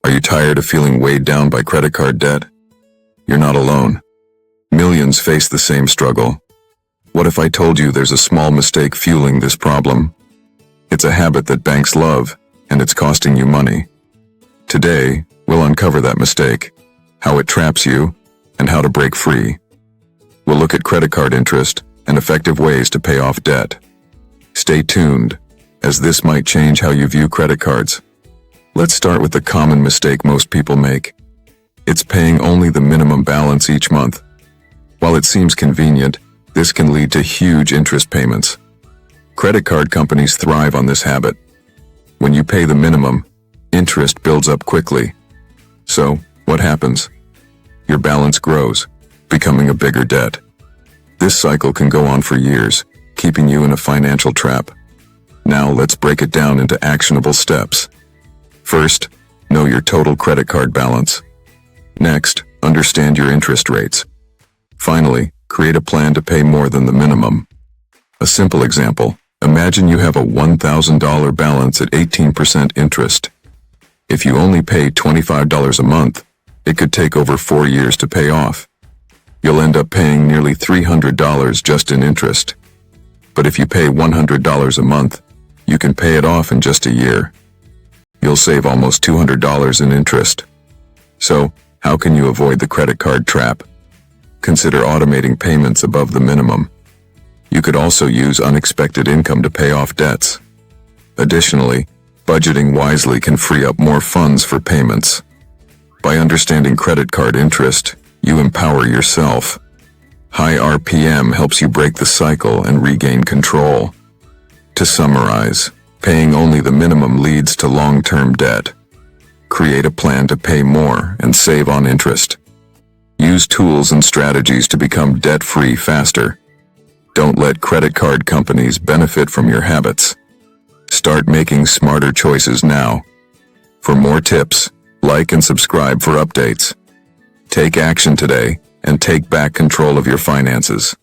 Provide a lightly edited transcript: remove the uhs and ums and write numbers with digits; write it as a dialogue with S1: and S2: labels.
S1: Are you tired of feeling weighed down by credit card debt? You're not alone. Millions face the same struggle. What if I told you there's a small mistake fueling this problem? It's a habit that banks love, and it's costing you money. Today, we'll uncover that mistake, how it traps you, and how to break free. We'll look at credit card interest and effective ways to pay off debt. Stay tuned, as this might change how you view credit cards. Let's start with the common mistake most people make. It's paying only the minimum balance each month. While it seems convenient, this can lead to huge interest payments. Credit card companies thrive on this habit. When you pay the minimum, interest builds up quickly. So, what happens? Your balance grows, becoming a bigger debt. This cycle can go on for years, keeping you in a financial trap. Now let's break it down into actionable steps. First, know your total credit card balance. Next, understand your interest rates. Finally, create a plan to pay more than the minimum. A simple example, imagine you have a $1,000 balance at 18% interest. If you only pay $25 a month, it could take over 4 years to pay off. You'll end up paying nearly $300 just in interest. But if you pay $100 a month, you can pay it off in just a year. You'll save almost $200 in interest. So, how can you avoid the credit card trap? Consider automating payments above the minimum. You could also use unexpected income to pay off debts. Additionally, budgeting wisely can free up more funds for payments. By understanding credit card interest, you empower yourself. High RPM helps you break the cycle and regain control. To summarize, paying only the minimum leads to long-term debt. Create a plan to pay more and save on interest. Use tools and strategies to become debt-free faster. Don't let credit card companies benefit from your habits. Start making smarter choices now. For more tips, like and subscribe for updates. Take action today and take back control of your finances.